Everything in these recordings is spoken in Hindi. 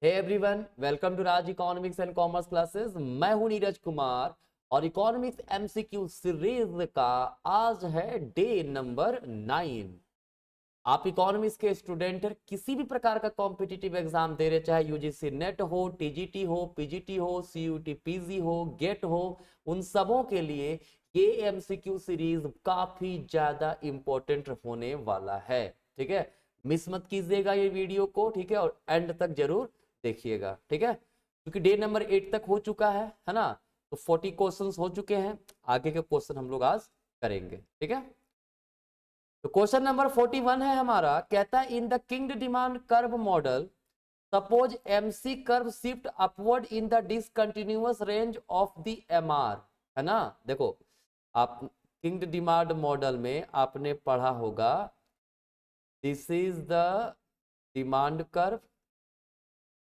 Hey everyone, welcome to Raj economics and commerce classes. मैं हूं नीरज कुमार और इकोनॉमिक्स एमसीक्यू सीरीज का आज है डे नंबर 9। आप इकोनॉमिक्स के स्टूडेंट हैं, किसी भी प्रकार का कॉम्पिटिटिव एग्जाम दे रहे, चाहे यूजीसी नेट हो, टीजीटी हो, पीजीटी हो, सीयूटी पीजी हो, गेट हो, उन सबों के लिए ये एमसीक्यू सीरीज काफी ज्यादा इंपॉर्टेंट होने वाला है। ठीक है, मिस मत कीजिएगा ये वीडियो को, ठीक है, और एंड तक जरूर देखिएगा। ठीक है, क्योंकि डे नंबर 8 तक हो चुका है ना, तो 40 क्वेश्चंस हो चुके हैं। आगे के क्वेश्चन हम लोग आज करेंगे। ठीक है, तो क्वेश्चन नंबर 41 है हमारा, कहता है in the king demand curve model suppose MC curve shift upward in the discontinuous range of the MR. है ना, देखो आप किंग डिमांड मॉडल में आपने पढ़ा होगा, this is the demand curve.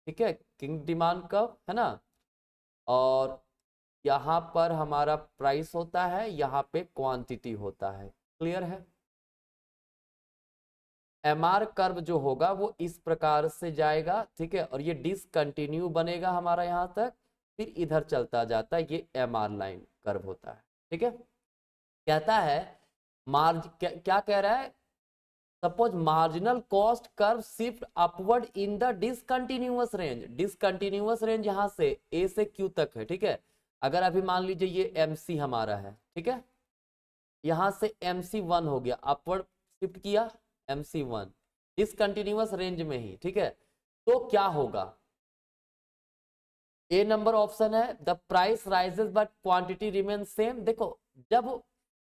ठीक है, किंग डिमांड कर्व है ना, और यहां पर हमारा प्राइस होता है, यहां पे क्वांटिटी होता है। क्लियर है। एमआर कर्व जो होगा वो इस प्रकार से जाएगा, ठीक है, और ये डिसकंटिन्यू बनेगा हमारा यहां तक, फिर इधर चलता जाता है, ये एमआर लाइन कर्व होता है। ठीक है, कहता है क्या कह रहा है, suppose marginal cost curve shift upward in the discontinuous range. Discontinuous range यहां से ए से क्यू तक है। ठीक है, अगर अभी मान लीजिए ये एमसी हमारा है, ठीक है, यहां से एमसी 1 हो गया, अपवर्ड शिफ्ट किया एमसी 1 डिसकंटिन्यूअस रेंज में ही। ठीक है, तो क्या होगा, ए नंबर ऑप्शन है the price rises but quantity remain same. देखो, जब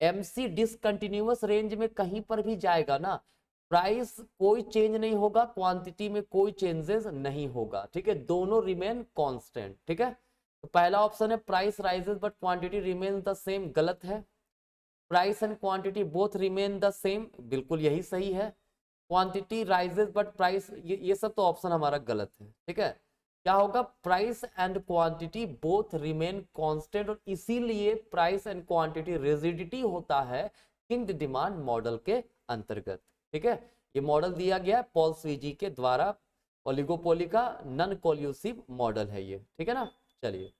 एमसी डिसकंटिन्यूअस रेंज में कहीं पर भी जाएगा ना, प्राइस कोई चेंज नहीं होगा, क्वांटिटी में कोई चेंजेस नहीं होगा। ठीक है, दोनों रिमेन कांस्टेंट। ठीक है, तो पहला ऑप्शन है price rises but quantity remain the same, गलत है। Price and quantity both remain the same, बिल्कुल यही सही है। क्वांटिटी राइजेस बट प्राइस, ये सब तो ऑप्शन हमारा गलत है। ठीक है, क्या होगा, price and quantity both remain constant, और इसीलिए प्राइस एंड क्वांटिटी रिजिडिटी होता है किंग डिमांड मॉडल के अंतर्गत। ठीक है, ये मॉडल दिया गया पॉल स्वीजी के द्वारा, ओलिगोपोली का नॉन कोल्यूसिव मॉडल है ये। ठीक है ना, चलिए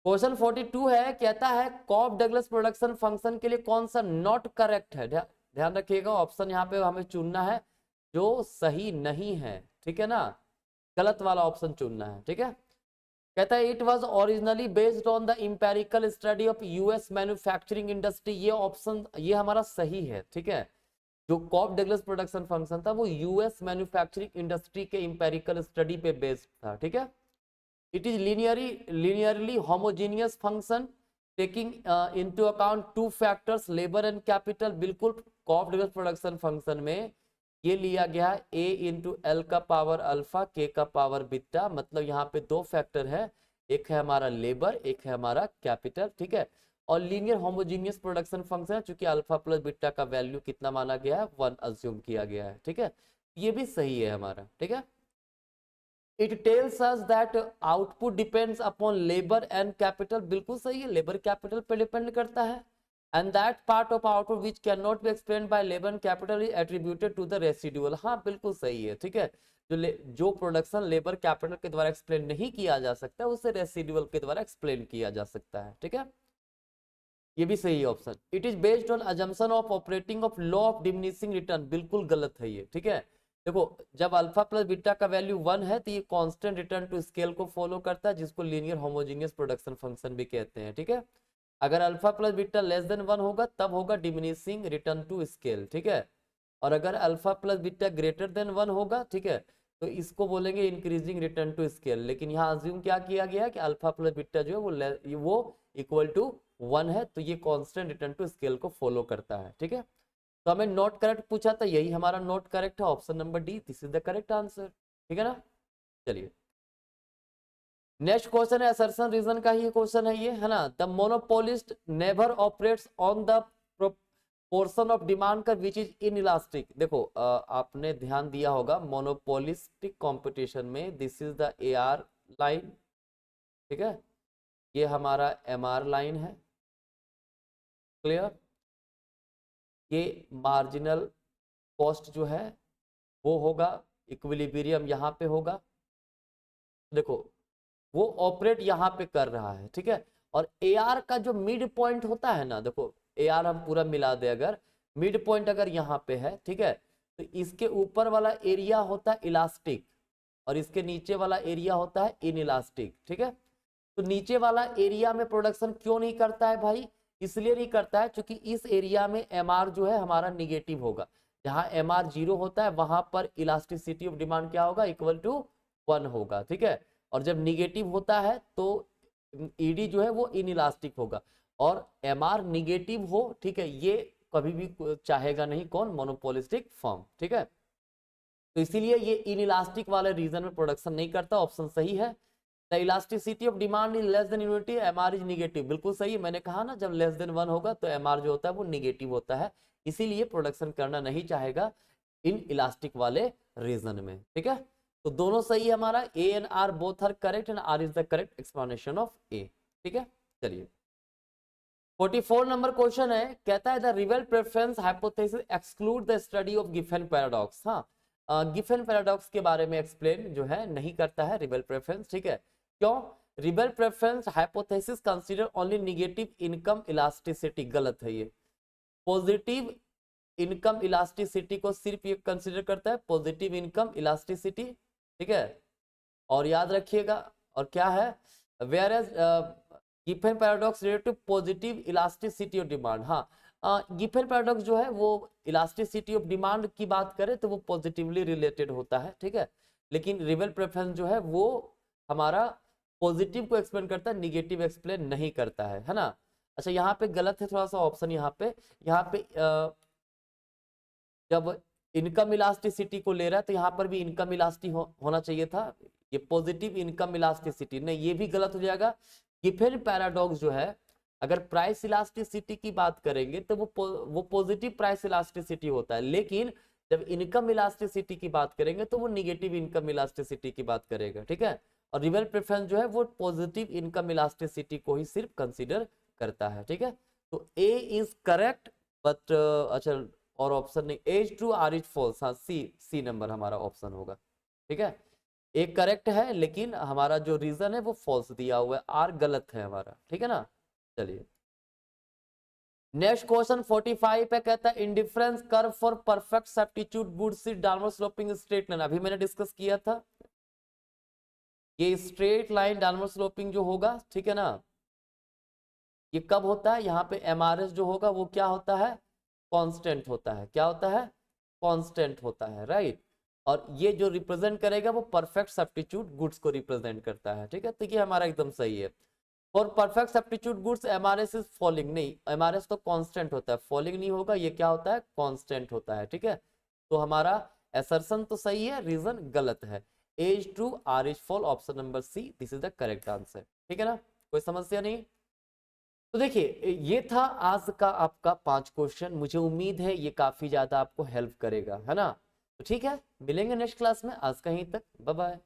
क्वेश्चन 42 है, कहता है कॉफ डगलस प्रोडक्शन फंक्शन के लिए कौन सा नॉट करेक्ट है। ध्यान रखिएगा, ऑप्शन यहाँ पे हमें चुनना है जो सही नहीं है। ठीक है ना, गलत वाला ऑप्शन चुनना है। ठीक है, कहता है it was originally based on the empirical study of US manufacturing industry. ये ऑप्शन ये हमारा सही है। ठीक है, जो कॉफ डगलस प्रोडक्शन फंक्शन था वो यूएस मैन्युफैक्चरिंग इंडस्ट्री के इंपेरिकल स्टडी पे बेस्ड था। ठीक है, it is linearly homogeneous function taking into account two factors labor and capital। बिल्कुल कॉफ डगलस प्रोडक्शन फंक्शन में ये लिया गया है a इंटू एल का पावर अल्फा k का पावर बीटा, मतलब यहाँ पे दो फैक्टर है, एक है हमारा लेबर, एक है हमारा कैपिटल। ठीक है, और लीनियर होमोजीनियस प्रोडक्शन फंक्शन है, चूंकि अल्फा प्लस बीटा का वैल्यू कितना माना गया है, 1 अज्यूम किया गया है। ठीक है, ये भी सही है हमारा। ठीक है, it tells us that output depends upon labour and capital. बिल्कुल सही है, लेबर कैपिटल पे डिपेंड करता है। And that part of output which can not be explain by labour and capital is attributed to the residual. हाँ बिल्कुल सही है। ठीक है, जो प्रोडक्शन लेबर कैपिटल के द्वारा एक्सप्लेन नहीं किया जा सकता, उसे रेसिडुअल के द्वारा एक्सप्लेन किया जा सकता है। ठीक है, ये भी सही option. It is based on assumption of operating of law of diminishing return. बिल्कुल गलत है ये। ठीक है, देखो जब अल्फा प्लस बीटा का वैल्यू 1 है तो ये कांस्टेंट रिटर्न टू स्केल को फॉलो करता है, जिसको लीनियर होमोजेनियस प्रोडक्शन फंक्शन भी कहते हैं। ठीक है, अगर alpha plus beta less than 1 होगा तब होगा डिमिनिशिंग रिटर्न टू स्केल। ठीक है, और अगर alpha plus beta greater than 1 होगा, ठीक है, तो इसको बोलेंगे इंक्रीजिंग रिटर्न टू स्केल। लेकिन यहाँ अज्यूम क्या किया गया है कि अल्फा प्लस बीटा जो है वो इक्वल टू 1 है, तो ये कांस्टेंट रिटर्न टू स्केल को फॉलो करता है। ठीक है, तो हमें नॉट करेक्ट पूछा था, यही हमारा नॉट करेक्ट है, option number D, this is the correct answer. ठीक है ना, चलिए नेक्स्ट क्वेश्चन है, असर्शन रीजन का ही क्वेश्चन है ये, है ना। The monopolist never operates on the portion of demand का विच इज इनइलास्टिक। देखो आपने ध्यान दिया होगा मोनोपोलिस्टिक कंपटीशन में, this is the A R line. ठीक है, ये हमारा एम आर लाइन है। क्लियर, ये मार्जिनल कॉस्ट जो है वो होगा, इक्विलिब्रियम यहाँ पे होगा। देखो वो ऑपरेट यहाँ पे कर रहा है, ठीक है। और AR का जो मिड पॉइंट होता है ना, देखो AR हम पूरा मिला दे, अगर मिड पॉइंट अगर यहाँ पे है, ठीक है, तो इसके ऊपर वाला एरिया होता है इलास्टिक और इसके नीचे वाला एरिया होता है इनइलास्टिक, ठीक है। तो नीचे वाला एरिया में प्रोडक्शन क्यों नहीं करता है भाई? इसलिए नहीं करता है क्योंकि इस एरिया में MR जो है हमारा निगेटिव होगा। जहां MR 0 होता है वहां पर इलास्टिसिटी ऑफ डिमांड क्या होगा? इक्वल टू 1 होगा, ठीक है। और जब निगेटिव होता है तो ED जो है वो इनइलास्टिक होगा। और MR निगेटिव हो, ठीक है, ये कभी भी चाहेगा नहीं कौन? मोनोपोलिस्टिक फर्म, ठीक है। तो इसीलिए ये इनइलास्टिक वाले रीजन में प्रोडक्शन नहीं करता। ऑप्शन सही है। The elasticity of demand is less than unity, MR is negative. बिल्कुल सही, मैंने कहा ना जब लेस देन 1 होगा तो MR जो होता है वो निगेटिव होता है, इसीलिए प्रोडक्शन करना नहीं चाहेगा इन इलास्टिक वाले रीजन में, ठीक है। तो दोनों सही है हमारा, A and R both are correct and R is the correct explanation of A, ठीक है। चलिए 44 नंबर क्वेश्चन है, कहता है the रिवेल preference hypothesis exclude the study of Giffen paradox. हाँ, गिफेन पैराडॉक्स के बारे में एक्सप्लेन जो है नहीं करता है रिवेल प्रेफरेंस, ठीक है। क्यों? Revealed preference hypothesis consider only negative income elasticity. गलत है ये। पॉजिटिव इनकम इलास्टिसिटी को सिर्फ ये कंसीडर करता है, पॉजिटिव इनकम इलास्टिसिटी, ठीक है। और याद रखिएगा, और क्या है, where as Giffen paradox related to positive elasticity of demand. हाँ, गिफेन पैराडॉक्स जो है वो इलास्टिसिटी ऑफ डिमांड की बात करे तो वो पॉजिटिवली रिलेटेड होता है, ठीक है। लेकिन रिवेल प्रेफरेंस जो है वो हमारा पॉजिटिव को एक्सप्लेन करता है, निगेटिव एक्सप्लेन नहीं करता है ना। अच्छा यहाँ पे गलत है थोड़ा सा ऑप्शन, यहाँ पे जब इनकम इलास्टिसिटी को ले रहा है तो यहाँ पर भी इनकम इलास्टिक होना चाहिए था, ये पॉजिटिव इनकम इलास्टिसिटी नहीं, ये भी गलत हो जाएगा। गिफेन पैराडॉक्स जो है अगर प्राइस इलास्टिसिटी की बात करेंगे तो वो पॉजिटिव प्राइस इलास्टिसिटी होता है, लेकिन जब इनकम इलास्टिसिटी की बात करेंगे तो वो निगेटिव इनकम इलास्टिसिटी की बात करेगा, ठीक है। और रिवेल प्रेफरेंस जो है वो पॉजिटिव इनकम इलास्टिसिटी को ही सिर्फ कंसीडर करता है, ठीक है। तो ए इज करेक्ट, बट अच्छा और ऑप्शन नहीं, as to R is false. हाँ, सी नंबर हमारा ऑप्शन होगा, ठीक है। एक करेक्ट है लेकिन हमारा जो रीजन है वो फॉल्स दिया हुआ है, आर गलत है हमारा, ठीक है ना। चलिए नेक्स्ट क्वेश्चन 45 पे कहता है indifference curve for perfect substitute would see downward sloping straight line. अभी मैंने डिस्कस किया था, ये स्ट्रेट लाइन डाउनवर्ड स्लोपिंग जो होगा, ठीक है ना, ये कब होता है? यहाँ पे MRS जो होगा वो क्या होता है? कांस्टेंट होता है। क्या होता है? कांस्टेंट होता है, राइट। और ये जो रिप्रेजेंट करेगा वो परफेक्ट सब्स्टिट्यूट गुड्स को रिप्रेजेंट करता है, ठीक है। तो ये हमारा एकदम सही है। For perfect substitute goods MRS is falling, नहीं, MRS तो कांस्टेंट होता है, फॉलिंग नहीं होगा, ये क्या होता है? कांस्टेंट होता है, ठीक है। तो हमारा असर्शन तो सही है, रीजन गलत है। As to R is fall, option number C, this is the correct answer, ठीक है ना, कोई समस्या नहीं। तो देखिए ये था आज का आपका 5 क्वेश्चन, मुझे उम्मीद है ये काफी ज्यादा आपको हेल्प करेगा, है ना। तो ठीक है, मिलेंगे नेक्स्ट क्लास में, आज का यहीं तक, बाय बाय।